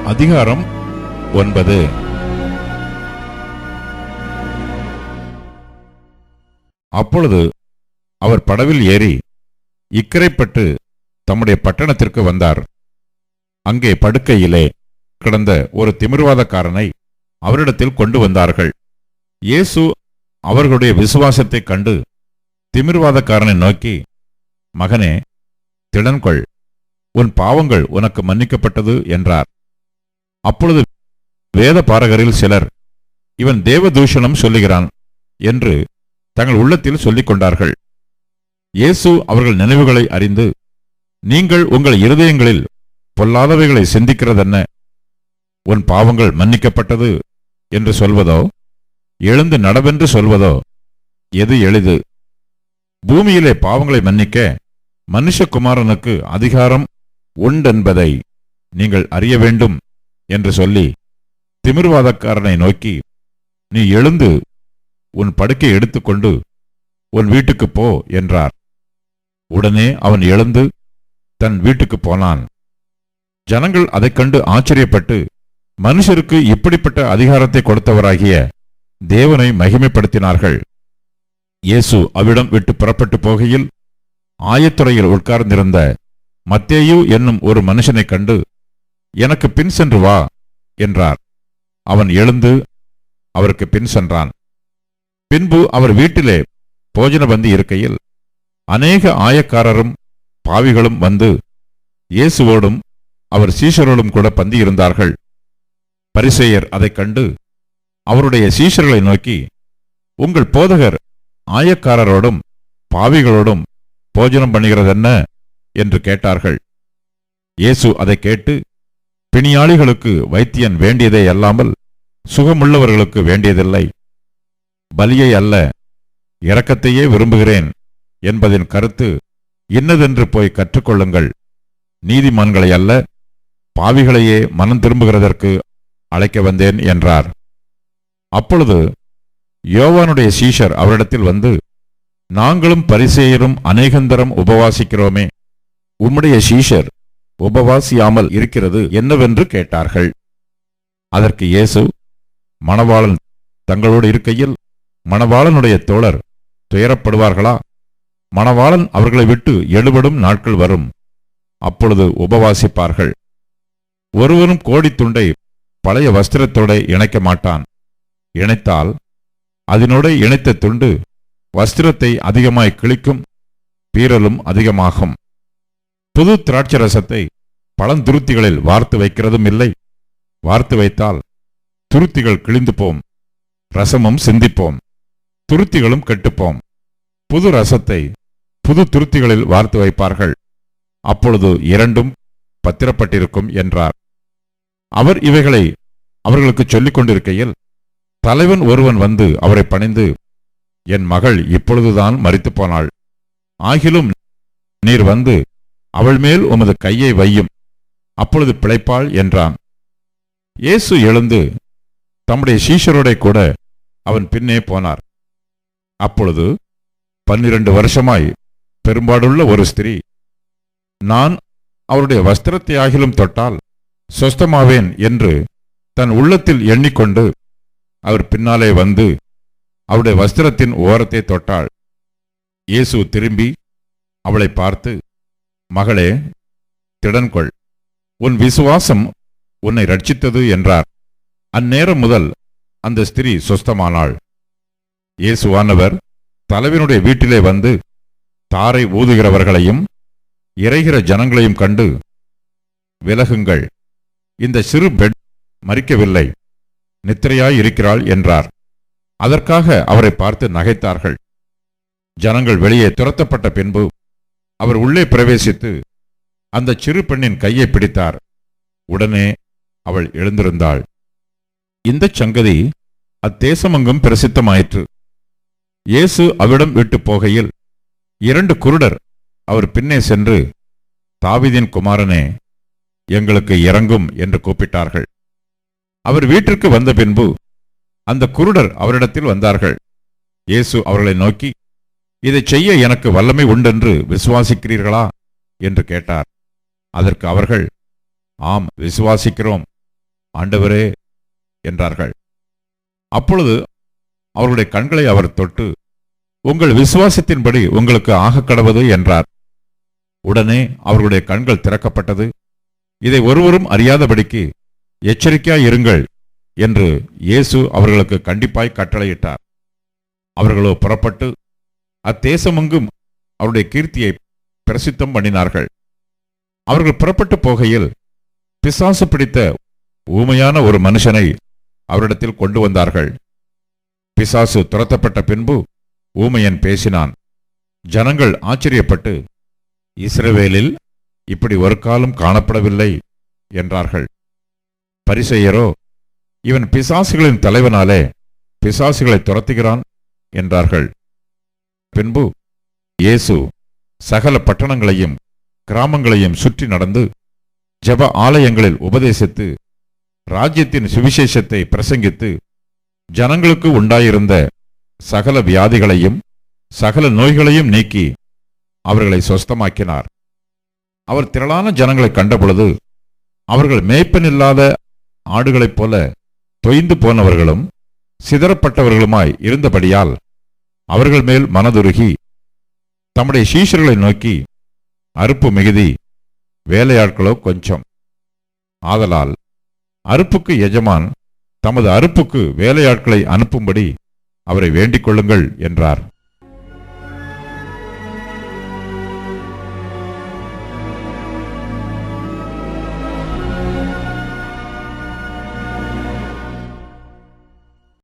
அதிகாரம் 9. அப்பொழுது அவர் படவில் ஏறி இக்கரைப்பட்டு தம்முடைய பட்டணத்திற்கு வந்தார். அங்கே படுக்கையிலே கிடந்த ஒரு திமிர்வாதக்காரனை அவரிடத்தில் கொண்டு வந்தார்கள். இயேசு அவர்களுடைய விசுவாசத்தைக் கண்டு திமிர்வாதக்காரனை நோக்கி, மகனே, திடன்கொள், உன் பாவங்கள் உனக்கு மன்னிக்கப்பட்டது என்றார். அப்பொழுது வேத பாரகரில் சிலர், இவன் தேவதூஷணம் சொல்லுகிறான் என்று தங்கள் உள்ளத்தில் சொல்லிக் கொண்டார்கள். இயேசு அவர்கள் நினைவுகளை அறிந்து, நீங்கள் உங்கள் இருதயங்களில் பொல்லாதவைகளை சிந்திக்கிறதென்ன? உன் பாவங்கள் மன்னிக்கப்பட்டது என்று சொல்வதோ, எழுந்து நடவென்று சொல்வதோ எது எளிது? பூமியிலே பாவங்களை மன்னிக்க மனுஷகுமாரனுக்கு அதிகாரம் உண்டென்பதை நீங்கள் அறிய வேண்டும் என்று சொல்லி திமிர்வாதக்காரனை நோக்கி, நீ எழுந்து உன் படுக்கை எடுத்துக்கொண்டு உன் வீட்டுக்குப் போ என்றார். உடனே அவன் எழுந்து தன் வீட்டுக்குப் போனான். ஜனங்கள் அதைக் கண்டு ஆச்சரியப்பட்டு, மனுஷருக்கு இப்படிப்பட்ட அதிகாரத்தை கொடுத்தவராகிய தேவனை மகிமைப்படுத்தினார்கள். இயேசு அவ்விடம் விட்டு புறப்பட்டு போகையில் ஆயத்துறையில் உட்கார்ந்திருந்த மத்தேயு என்னும் ஒரு மனுஷனைக் கண்டு, எனக்கு பின் சென்று வா என்றார். அவன் எழுந்து அவருக்கு பின் சென்றான். பின்பு அவர் வீட்டிலே போஜன பந்தி இருக்கையில் அநேக ஆயக்காரரும் பாவிகளும் வந்து இயேசுவோடும் அவர் சீஷரோடும் கூட பந்தியிருந்தார்கள். பரிசேயர் அதைக் கண்டு அவருடைய சீஷர்களை நோக்கி, உங்கள் போதகர் ஆயக்காரரோடும் பாவிகளோடும் போஜனம் பண்ணுகிறதென்ன என்று கேட்டார்கள். இயேசு அதை கேட்டு, பிணியாளிகளுக்கு வைத்தியன் வேண்டியதே அல்லாமல் சுகமுள்ளவர்களுக்கு வேண்டியதில்லை, பலியை அல்ல இரக்கத்தையே விரும்புகிறேன் என்பதின் கருத்து இன்னதென்று போய் கற்றுக்கொள்ளுங்கள். நீதிமான்களை அல்ல பாவிகளையே மனம் திரும்புகிறதற்கு அழைக்க வந்தேன் என்றார். அப்பொழுது யோவானுடைய சீஷர் அவரிடத்தில் வந்து, நாங்களும் பரிசேயரும் அநேகந்தரம் உபவாசிக்கிறோமே, உம்முடைய சீஷர் உபவாசியாமல் இருக்கிறது என்னவென்று கேட்டார்கள். அதற்கு இயேசு, மணவாளன் தங்களோடு இருக்கையில் மணவாளனுடைய தோழர் துயரப்படுவார்களா? மணவாளன் அவர்களை விட்டு எழுபடும் நாட்கள் வரும், அப்பொழுது உபவாசிப்பார்கள். ஒருவரும் கோடித்துண்டை பழைய வஸ்திரத்தோட இணைக்க மாட்டான். இணைத்தால் அதனோட இணைத்த துண்டு வஸ்திரத்தை அதிகமாய் கிழிக்கும், பீறலும் அதிகமாகும். புது திராட்சரசத்தை பழந்துருத்திகளில் வார்த்து வைக்கிறதும் இல்லை. வார்த்து வைத்தால் துருத்திகள் கிழிந்து போம், ரசமும் சிந்திப்போம், துருத்திகளும் கெட்டுப்போம். புது ரசத்தை புது துருத்திகளில் வார்த்து வைப்பார்கள், அப்பொழுது இரண்டும் பத்திரப்பட்டிருக்கும் என்றார். அவர் இவைகளை அவர்களுக்கு சொல்லிக் கொண்டிருக்கையில் தலைவன் ஒருவன் வந்து அவரை பணிந்து, என் மகள் இப்பொழுதுதான் மரித்துப் போனாள், ஆகிலும் நீர் வந்து அவள் மேல் உமது கையை வையும், அப்பொழுது பிழைப்பாள் என்றான். இயேசு எழுந்து தம்முடைய சீஷரோட கூட அவன் பின்னே போனார். அப்பொழுது 12 வருஷமாய் பெரும்பாடுள்ள ஒரு ஸ்திரீ, நான் அவருடைய வஸ்திரத்தை ஆகிலும் தொட்டால் சொஸ்தமாவேன் என்று தன் உள்ளத்தில் எண்ணிக்கொண்டு அவர் பின்னாலே வந்து அவருடைய வஸ்திரத்தின் ஓரத்தை தொட்டாள். இயேசு திரும்பி அவளை பார்த்து, மகளே, திடன்கொள், உன் விசுவாசம் உன்னை ரட்சித்தது என்றார். அந்நேரம் முதல் அந்த ஸ்திரீ சொஸ்தமானாள். இயேசுவானவர் தலைவனுடைய வீட்டிலே வந்து தாரை ஊதுகிறவர்களையும் இறைகிற ஜனங்களையும் கண்டு, விலகுங்கள், இந்த சிறு பெண் மரிக்கவில்லை, நித்திரையாயிருக்கிறாள் என்றார். அதற்காக அவரை பார்த்து நகைத்தார்கள். ஜனங்கள் வெளியே துரத்தப்பட்ட பின்பு அவர் உள்ளே பிரவேசித்து அந்த சிறு பெண்ணின் கையை பிடித்தார். உடனே அவள் எழுந்திருந்தாள். இந்தச் சங்கதி அத்தேசமெங்கும் பிரசித்தமாயிற்று. இயேசு அவ்விடம் விட்டு போகையில் 2 குருடர் அவர் பின்னே சென்று, தாவீதின் குமாரனே, எங்களுக்கு இரங்கும் என்று கூப்பிட்டார்கள். அவர் வீட்டிற்கு வந்த பின்பு அந்த குருடர் அவரிடத்தில் வந்தார்கள். இயேசு அவர்களை நோக்கி, இதைச் செய்ய எனக்கு வல்லமை உண்டென்று விசுவாசிக்கிறீர்களா என்று கேட்டார். அதற்கு அவர்கள், ஆம், விசுவாசிக்கிறோம் ஆண்டவரே என்றார்கள். அப்பொழுது அவர்களுடைய கண்களை அவர் தொட்டு, உங்கள் விசுவாசத்தின்படி உங்களுக்கு ஆகக்கடவது என்றார். உடனே அவர்களுடைய கண்கள் திறக்கப்பட்டது. இதை ஒருவரும் அறியாதபடிக்கு எச்சரிக்கையாயிருங்கள் என்று இயேசு அவர்களுக்கு கண்டிப்பாய் கட்டளையிட்டார். அவர்களோ புறப்பட்டு அத்தேசமெங்கும் அவருடைய கீர்த்தியை பிரசித்தம் பண்ணினார்கள். அவர்கள் புறப்பட்டு போகையில் பிசாசு பிடித்த ஊமையான ஒரு மனுஷனை அவரிடத்தில் கொண்டு வந்தார்கள். பிசாசு துரத்தப்பட்ட பின்பு ஊமையன் பேசினான். ஜனங்கள் ஆச்சரியப்பட்டு, இஸ்ரவேலில் இப்படி ஒரு காலம் காணப்படவில்லை என்றார்கள். பரிசேயரோ, இவன் பிசாசுகளின் தலைவனாலே பிசாசுகளை துரத்துகிறான் என்றார்கள். பின்பு இயேசு சகல பட்டணங்களையும் கிராமங்களையும் சுற்றி நடந்து ஜெப ஆலயங்களில் உபதேசித்து ராஜ்யத்தின் சுவிசேஷத்தை பிரசங்கித்து ஜனங்களுக்கு உண்டாயிருந்த சகல வியாதிகளையும் சகல நோய்களையும் நீக்கி அவர்களை சொஸ்தமாக்கினார். அவர் திரளான ஜனங்களை கண்டபொழுது அவர்கள் மேய்ப்பனில்லாத ஆடுகளைப் போல தொய்ந்து போனவர்களும் சிதறப்பட்டவர்களுமாய் இருந்தபடியால் அவர்கள் மேல் மனதுருகி தம்முடைய சீஷர்களை நோக்கி, அறுப்பு மிகுதி, வேலையாட்களோ கொஞ்சம். ஆதலால் அறுப்புக்கு எஜமான் தமது அறுப்புக்கு வேலையாட்களை அனுப்பும்படி அவரை வேண்டிக் கொள்ளுங்கள் என்றார்.